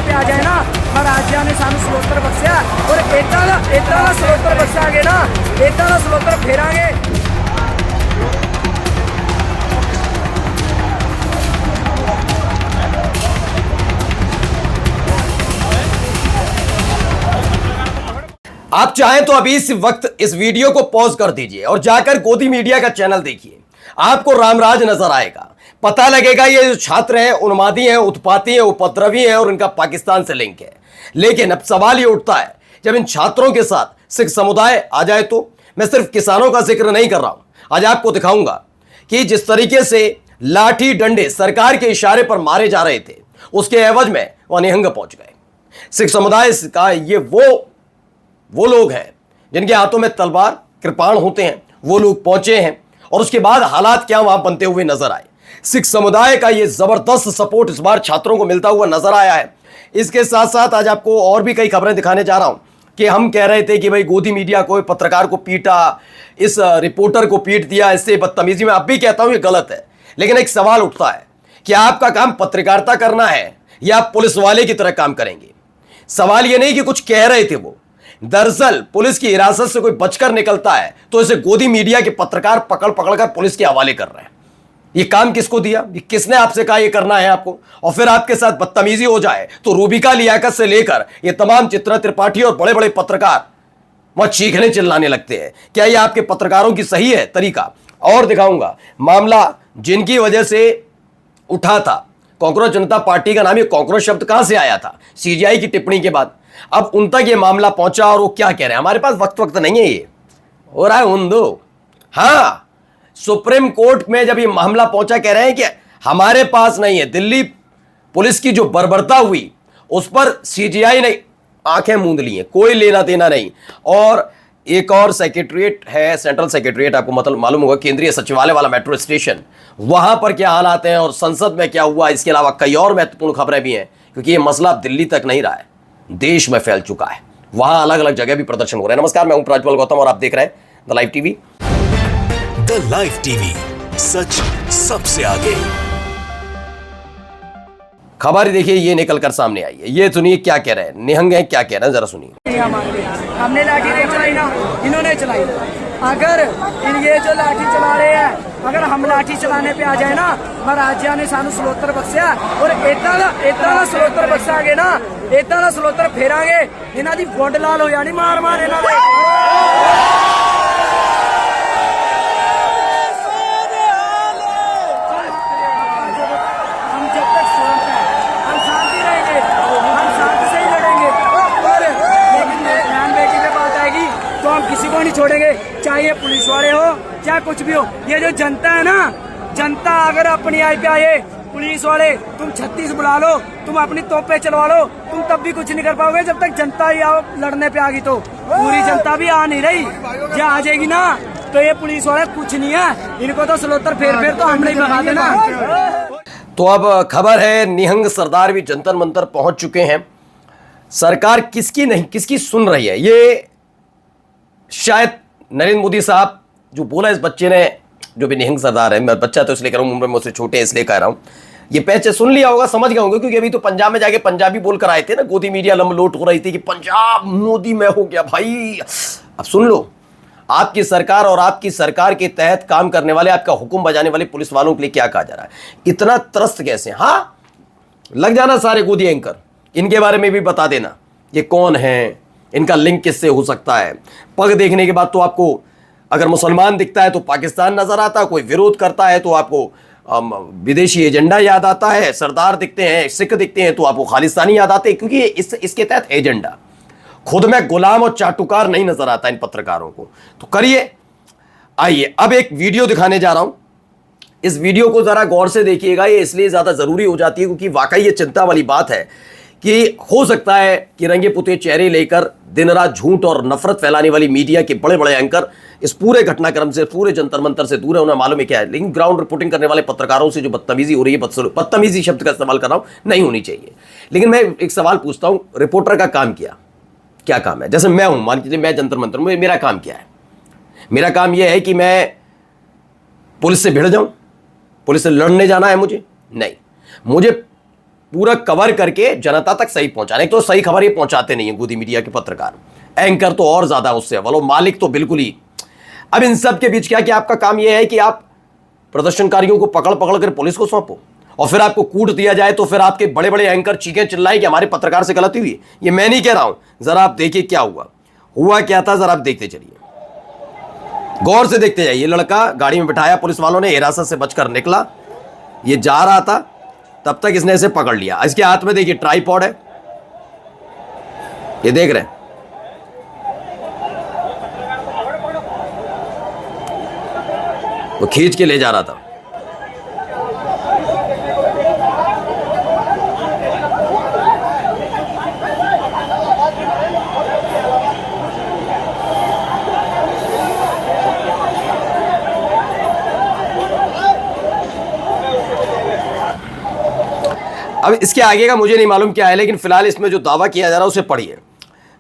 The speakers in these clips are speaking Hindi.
पे आ जाए ना, महाराजा ने सानू सलोतर बख्शिया और इतना सलोतर बख्शांगे ना, इतना सलोतर फेरांगे। आप चाहें तो अभी इस वक्त इस वीडियो को पॉज कर दीजिए और जाकर गोदी मीडिया का चैनल देखिए। आपको रामराज नजर आएगा, पता लगेगा ये जो छात्र हैं उन्मादी हैं, उत्पाती हैं, उपद्रवी हैं और इनका पाकिस्तान से लिंक है। लेकिन अब सवाल ये उठता है, जब इन छात्रों के साथ सिख समुदाय आ जाए तो मैं सिर्फ किसानों का जिक्र नहीं कर रहा हूं। आज आपको दिखाऊंगा कि जिस तरीके से लाठी डंडे सरकार के इशारे पर मारे जा रहे थे, उसके एवज में वह निहंग पहुंच गए। सिख समुदाय का ये वो लोग हैं जिनके हाथों में तलवार कृपाण होते हैं, वो लोग पहुंचे हैं और उसके बाद हालात क्या वहां बनते हुए नजर आए। सिख समुदाय का ये जबरदस्त सपोर्ट इस बार छात्रों को मिलता हुआ नजर आया है। इसके साथ साथ आज आपको और भी कई खबरें दिखाने जा रहा हूं कि हम कह रहे थे कि भाई गोदी मीडिया को, पत्रकार को पीटा, इस रिपोर्टर को पीट दिया, इससे बदतमीजी। में अब भी कहता हूं ये गलत है, लेकिन एक सवाल उठता है कि आपका काम पत्रकारिता करना है या आप पुलिस वाले की तरह काम करेंगे। सवाल ये नहीं कि कुछ कह रहे थे वो, दरअसल पुलिस की हिरासत से कोई बचकर निकलता है तो इसे गोदी मीडिया के पत्रकार पकड़ कर पुलिस के हवाले कर रहे हैं। ये काम किसको दिया? ये किसने आपसे कहा ये करना है आपको? और फिर आपके साथ बदतमीजी हो जाए तो रूबिका लियाकत से लेकर ये तमाम चित्रा त्रिपाठी और बड़े बड़े पत्रकार वह चीखने चिल्लाने लगते हैं। क्या ये आपके पत्रकारों की सही है तरीका? और दिखाऊंगा मामला जिनकी वजह से उठा था, कांग्रेस जनता पार्टी का नाम, ये कांग्रेस शब्द कहां से आया था? सीजीआई की टिप्पणी के बाद अब उन तक ये मामला पहुंचा और वो क्या कह रहे हैं। हमारे पास वक्त नहीं है, ये हो रहा है उन्दो। हाँ, सुप्रीम कोर्ट में जब ये मामला पहुंचा, कह रहे हैं कि हमारे पास नहीं है। दिल्ली पुलिस की जो बर्बरता हुई उस पर सीजीआई ने आंखें मूंद ली हैं, कोई लेना देना नहीं। और एक और सेक्रेटरीट है, सेंट्रल सेक्रेटरीट, आपको मतलब मालूम होगा, केंद्रीय सचिवालय वाला मेट्रो स्टेशन, वहां पर क्या हालात हैं और संसद में क्या हुआ। इसके अलावा कई और महत्वपूर्ण खबरें भी हैं, क्योंकि ये मसला दिल्ली तक नहीं रहा है, देश में फैल चुका है। वहां अलग अलग जगह भी प्रदर्शन हो रहे हैं। नमस्कार, मैं हूं प्रज्वल गौतम और आप देख रहे हैं the live TV. The live TV, सच सबसे आगे। खबर देखिए ये निकल कर सामने आई है, ये सुनिए क्या कह रहे हैं निहंग हैं, क्या कह रहे हैं जरा सुनिए। हमने लाठी नहीं चलाई ना, इन्होंने चलाई। अगर ये जो लाठी चला रहे हैं, अगर हम लाठी चलाने पे आ जाए ना, महाराजा ने सानू सलोतर बख्शिया और इतना सलोतर बख्शांगे ना, इतना सलोतर फेरांगे, इन्हां दी गुंड लाल हो जानी मार मार इन्हां दे। हम जब तक शांत हैं, हम शांति रहेंगे, हम शांति से ही लड़ेंगे। और लेकिन बहन बेटी पे बात आएगी तो हम किसी को नहीं छोड़ेंगे, चाहे पुलिस वाले हो चाहे कुछ भी हो। ये जो जनता है ना, जनता अगर अपनी आई पे आए, पुलिस वाले तुम 36 बुला लो, तुम अपनी तोपें चलवा लो, तुम तब भी कुछ नहीं कर पाओगे जब तक जनता ही आओ लड़ने पे आ गई। तो पूरी जनता भी आ नहीं रही, जो आ जाएगी ना तो ये पुलिस वाले कुछ नहीं है, इनको तो सलोतर फेर तो हमने ही भगा देना। तो अब खबर है निहंग सरदार भी जंतर मंतर पहुंच चुके हैं। सरकार किसकी नहीं किसकी सुन रही है। ये शायद नरेंद्र मोदी साहब जो बोला, इस बच्चे ने, जो भी निहंग सरदार है, मैं बच्चा तो इसलिए कह रहा हूं, उम्र में मुझसे छोटे इसलिए कह रहा हूं, ये पैसे सुन लिया होगा, समझ गए होंगे, क्योंकि अभी तो पंजाब में जाके पंजाबी बोलकर आए थे ना, गोदी मीडिया लंबलोट हो रही थी कि पंजाब मोदी में हो गया भाई। अब सुन लो, आपकी सरकार और आपकी सरकार के तहत काम करने वाले, आपका हुक्म बजाने वाले पुलिस वालों के लिए क्या कहा जा रहा है, इतना त्रस्त कैसे। हाँ, लग जाना सारे गोदी एंकर, इनके बारे में भी बता देना ये कौन है, इनका लिंक किससे हो सकता है। पग देखने के बाद तो आपको, अगर मुसलमान दिखता है तो पाकिस्तान नजर आता है, कोई विरोध करता है तो आपको विदेशी एजेंडा याद आता है, सरदार दिखते हैं, सिख दिखते हैं तो आपको खालिस्तानी याद आते हैं, क्योंकि इसके तहत एजेंडा। खुद में गुलाम और चाटुकार नहीं नजर आता इन पत्रकारों को। तो करिए, आइए अब एक वीडियो दिखाने जा रहा हूं। इस वीडियो को जरा गौर से देखिएगा, ये इसलिए ज्यादा जरूरी हो जाती है क्योंकि वाकई ये चिंता वाली बात है कि हो सकता है कि रंगे पुते चेहरे लेकर दिन रात झूठ और नफरत फैलाने वाली मीडिया के बड़े बड़े एंकर इस पूरे घटनाक्रम से, पूरे जंतर मंतर से दूर है, उन्हें मालूम है क्या है। लेकिन ग्राउंड रिपोर्टिंग करने वाले पत्रकारों से जो बदतमीजी हो रही है, बदतमीजी शब्द का इस्तेमाल कर रहा हूं, नहीं होनी चाहिए। लेकिन मैं एक सवाल पूछता हूं, रिपोर्टर का काम क्या काम है? जैसे मैं हूं, मान लीजिए मैं जंतर मंतर, मेरा काम क्या है? मेरा काम यह है कि मैं पुलिस से भिड़ जाऊं, पुलिस से लड़ने जाना है मुझे? नहीं, मुझे पूरा कवर करके जनता तक सही पहुंचाने। तो सही खबर ये पहुंचाते नहीं है गोदी मीडिया के पत्रकार, एंकर तो और ज्यादा उससे अव्वल, वो मालिक तो बिल्कुल ही। अब इन सब के बीच क्या कि आपका काम यह है कि आप प्रदर्शनकारियों को पकड़ पकड़ कर पुलिस को सौंपो, और फिर आपको कूट दिया जाए तो फिर आपके बड़े बड़े एंकर चीखें चिल्लाएं कि हमारे पत्रकार से गलती हुई। ये मैं नहीं कह रहा हूं, जरा आप देखिए क्या हुआ क्या था, जरा आप देखते चलिए, गौर से देखते जाइए। लड़का गाड़ी में बिठाया पुलिस वालों ने, हिरासत से बचकर निकला, ये जा रहा था, तब तक इसने इसे पकड़ लिया। इसके हाथ में देखिए ट्राइपॉड है, ये देख रहे हैं, वो खींच के ले जा रहा था। अब इसके आगे का मुझे नहीं मालूम क्या है, लेकिन फिलहाल इसमें जो दावा किया जा रहा है उसे पढ़िए।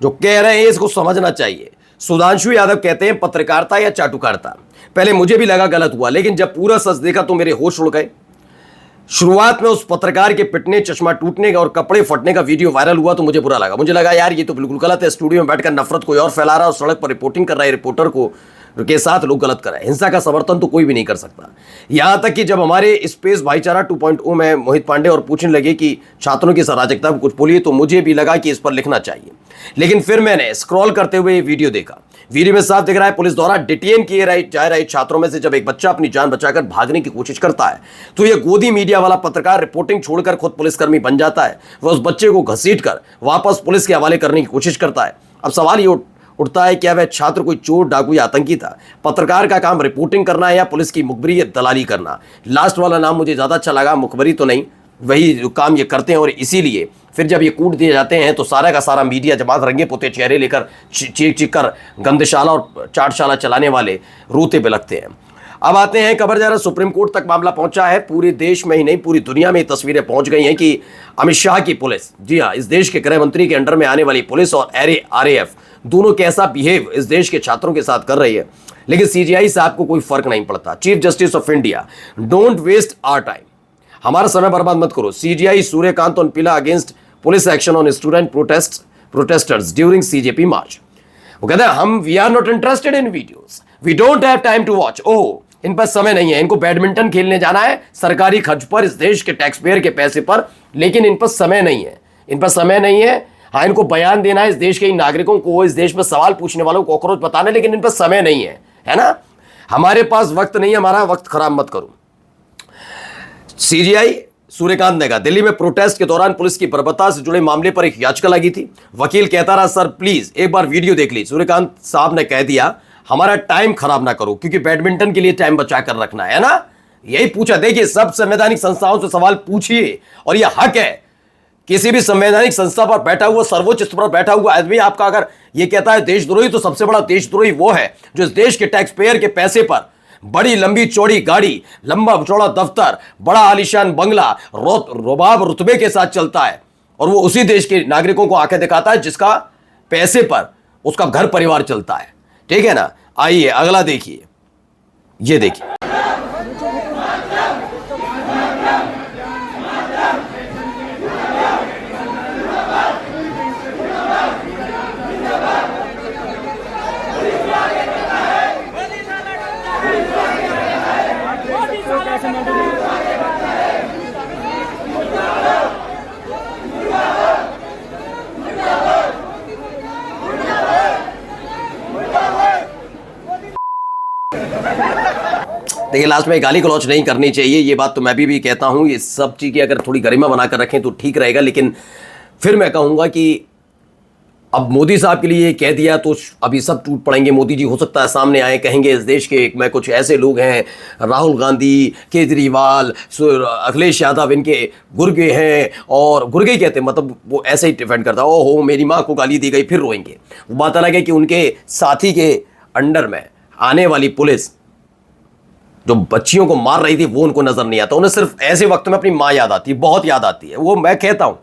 जो कह रहे हैं इसको समझना चाहिए। सुधांशु यादव कहते हैं पत्रकारिता या चाटुकारिता। पहले मुझे भी लगा गलत हुआ, लेकिन जब पूरा सच देखा तो मेरे होश उड़ गए। शुरुआत में उस पत्रकार के पिटने, चश्मा टूटने का और कपड़े फटने का वीडियो वायरल हुआ तो मुझे बुरा लगा। मुझे लगा यार ये तो बिल्कुल गलत है, स्टूडियो में बैठकर नफरत कोई और फैला रहा है और सड़क पर रिपोर्टिंग कर रहा है रिपोर्टर को के साथ लोग गलत कर रहे हैं। हिंसा का समर्थन तो कोई भी नहीं कर सकता। यहां तक कि जब हमारे स्पेस भाईचारा 2.0 में मोहित पांडे और पूछने लगे कि छात्रों की अराजकता पर कुछ बोलिए, तो मुझे भी लगा कि इस पर लिखना चाहिए। लेकिन फिर मैंने स्क्रॉल करते हुए ये वीडियो देखा। वीडियो में साफ दिख रहा है पुलिस द्वारा डिटेन किए जा रहे छात्रों में से जब एक बच्चा अपनी जान बचाकर भागने की कोशिश करता है तो यह गोदी मीडिया वाला पत्रकार रिपोर्टिंग छोड़कर खुद पुलिसकर्मी बन जाता है। वह उस बच्चे को घसीटकर वापस पुलिस के हवाले करने की कोशिश करता है। अब सवाल ये उठता है, क्या वह छात्र कोई चोर, डाकू या आतंकी था? पत्रकार का काम रिपोर्टिंग करना है या पुलिस की मुखबरी या दलाली करना? लास्ट वाला नाम मुझे ज्यादा अच्छा लगा, मुखबरी तो नहीं, वही जो काम ये करते हैं। और इसीलिए फिर जब ये कूट दिए जाते हैं तो सारा का सारा मीडिया जमात रंगे पोते चेहरे लेकर चीख चीख कर गंदशाला और चाटशाला चलाने वाले रोते बिलखते हैं। अब आते हैं खबर जरा सुप्रीम कोर्ट तक मामला पहुंचा है। पूरे देश में ही नहीं पूरी दुनिया में तस्वीरें पहुंच गई हैं कि अमित शाह की पुलिस, जी हाँ, इस देश के गृह मंत्री के अंडर में आने वाली पुलिस और आरएएफ दोनों कैसा बिहेव इस देश के छात्रों के साथ कर रही है। लेकिन सीजीआई साहब को कोई फर्क नहीं पड़ता। Chief justice of India, don't waste our time, हमारा समय बर्बाद मत करो। CJI Suryakant on plea against police action on student protesters during CJP march. वो कहते हैं हम we are not interested in videos, we don't have time to watch. Oh, इन पर समय नहीं है, इनको बैडमिंटन खेलने जाना है सरकारी खर्च पर, इस देश के टैक्स पेयर के पैसे पर, लेकिन इन पर समय नहीं है, इन पर समय नहीं है। हाँ, इनको बयान देना है इस देश के नागरिकों को, इस देश में सवाल पूछने वालों को कॉकरोच बताना, लेकिन इन पर समय नहीं है ना। हमारे पास वक्त नहीं है, हमारा वक्त खराब मत करो। सीजीआई सूर्यकांत ने कहा दिल्ली में प्रोटेस्ट के दौरान पुलिस की बर्बरता से जुड़े मामले पर एक याचिका लगी थी। वकील कहता रहा सर प्लीज एक बार वीडियो देख ली। सूर्यकांत साहब ने कह दिया हमारा टाइम खराब ना करो, क्योंकि बैडमिंटन के लिए टाइम बचा कर रखना है ना। यही पूछा। देखिए, सब संवैधानिक संस्थाओं से सवाल पूछिए और यह हक है। किसी भी संवैधानिक संस्था पर बैठा हुआ, सर्वोच्च स्तर पर बैठा हुआ आदमी आपका अगर यह कहता है देशद्रोही, तो सबसे बड़ा देशद्रोही वो है जो इस देश के टैक्स पेयर के पैसे पर बड़ी लंबी चौड़ी गाड़ी, लंबा चौड़ा दफ्तर, बड़ा आलीशान बंगला, रुबाब रुतबे के साथ चलता है, और वो उसी देश के नागरिकों को आंखें दिखाता है जिसका पैसे पर उसका घर परिवार चलता है। ठीक है ना। आइए अगला देखिए, ये देखिए। देखिए, लास्ट में गाली गलौच नहीं करनी चाहिए, ये बात तो मैं भी कहता हूं। ये सब चीजें अगर थोड़ी गरिमा बनाकर रखें तो ठीक रहेगा। लेकिन फिर मैं कहूंगा कि अब मोदी साहब के लिए कह दिया तो अभी सब टूट पड़ेंगे। मोदी जी हो सकता है सामने आए, कहेंगे इस देश के में कुछ ऐसे लोग हैं, राहुल गांधी, केजरीवाल, अखिलेश यादव, इनके गुर्गे हैं, और गुर्गे कहते हैं मतलब वो ऐसे ही डिफेंड करता है, ओहो मेरी माँ को गाली दी गई, फिर रोएंगे। वो बात अलग है कि उनके साथी के अंडर में आने वाली पुलिस जो बच्चियों को मार रही थी वो उनको नजर नहीं आता। उन्हें सिर्फ ऐसे वक्त में अपनी माँ याद आती है, बहुत याद आती है। वो मैं कहता हूं,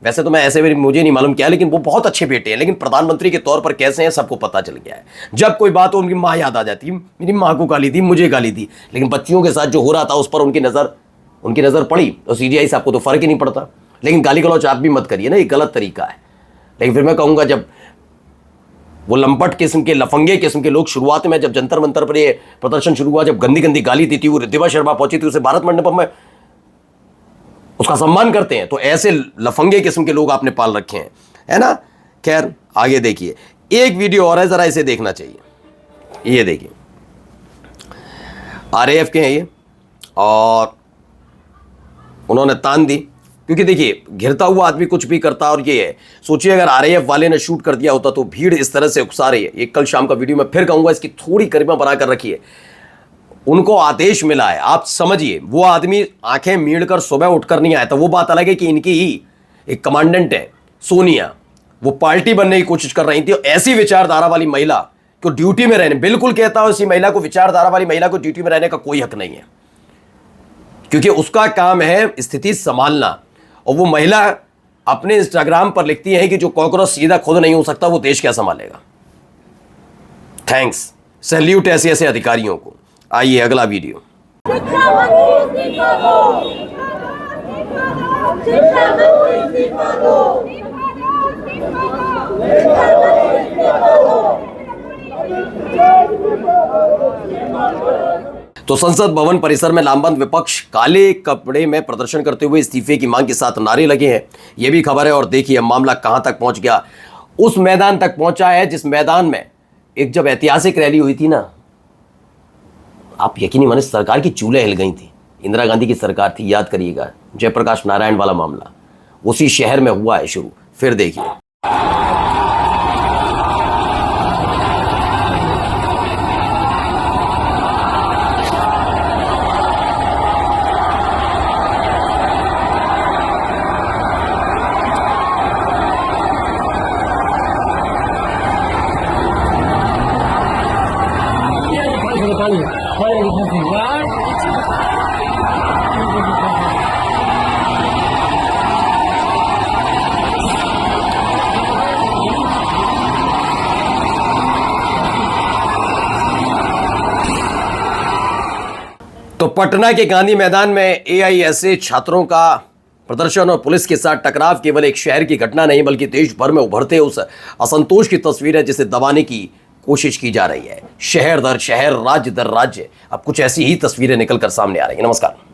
वैसे तो मैं ऐसे मुझे नहीं मालूम क्या, लेकिन वो बहुत अच्छे बेटे हैं, लेकिन प्रधानमंत्री के तौर पर कैसे हैं सबको पता चल गया है। जब कोई बात हो उनकी माँ याद आ जाती है, मेरी माँ को गाली दी, मुझे गाली दी। लेकिन बच्चियों के साथ जो हो रहा था उस पर उनकी नजर पड़ी, तो सीजीआई साहब को तो फर्क ही नहीं पड़ता। लेकिन गाली गलौच आप भी मत करिए ना, ये गलत तरीका है। लेकिन फिर मैं कहूँगा जब वो लंपट किस्म के, लफंगे किस्म के लोग शुरुआत में जब जंतर मंतर पर ये प्रदर्शन शुरू हुआ, जब गंदी गंदी गाली दी थी, वो रिद्धिमा शर्मा पहुंची थी, उसे भारत मंडपम में उसका सम्मान करते हैं, तो ऐसे लफंगे किस्म के लोग आपने पाल रखे हैं, है ना। खैर आगे देखिए, एक वीडियो और है, जरा इसे देखना चाहिए। ये देखिए, आरएएफ के हैं ये, और उन्होंने तान दी, क्योंकि देखिए घिरता हुआ आदमी कुछ भी करता, और ये है, सोचिए अगर आरएएफ वाले ने शूट कर दिया होता तो भीड़ इस तरह से उकसा रही है। ये कल शाम का वीडियो मैं फिर कहूंगा, इसकी थोड़ी गरिमा बनाकर रखिए। उनको आदेश मिला है, आप समझिए, वो आदमी आंखें मीड़ कर सुबह उठकर नहीं आया था। वो बात अलग है कि इनकी ही एक कमांडेंट है सोनिया, वो पार्टी बनने की कोशिश कर रही थी, ऐसी विचारधारा वाली महिला को ड्यूटी में रहने, बिल्कुल कहता हूं इसी महिला को, विचारधारा वाली महिला को ड्यूटी में रहने का कोई हक नहीं है, क्योंकि उसका काम है स्थिति संभालना। और वो महिला अपने इंस्टाग्राम पर लिखती है कि जो कॉकरोच सीधा खुद नहीं हो सकता वो देश क्या संभालेगा। थैंक्स, सैल्यूट ऐसे ऐसे अधिकारियों को। आइए अगला वीडियो। तो संसद भवन परिसर में लामबंद विपक्ष काले कपड़े में प्रदर्शन करते हुए इस्तीफे की मांग के साथ नारे लगे हैं, यह भी खबर है। और देखिए मामला कहां तक पहुंच गया, उस मैदान तक पहुंचा है जिस मैदान में एक जब ऐतिहासिक रैली हुई थी ना, आप यकीन नहीं माने, सरकार की चूल्हे हिल गई थी। इंदिरा गांधी की सरकार थी, याद करिएगा, जयप्रकाश नारायण वाला मामला, उसी शहर में हुआ है शुरू। फिर देखिए, तो पटना के गांधी मैदान में एआईएसए छात्रों का प्रदर्शन और पुलिस के साथ टकराव केवल एक शहर की घटना नहीं बल्कि देश भर में उभरते उस असंतोष की तस्वीर है जिसे दबाने की कोशिश की जा रही है। शहर दर शहर, राज्य दर राज्य अब कुछ ऐसी ही तस्वीरें निकलकर सामने आ रही है। नमस्कार।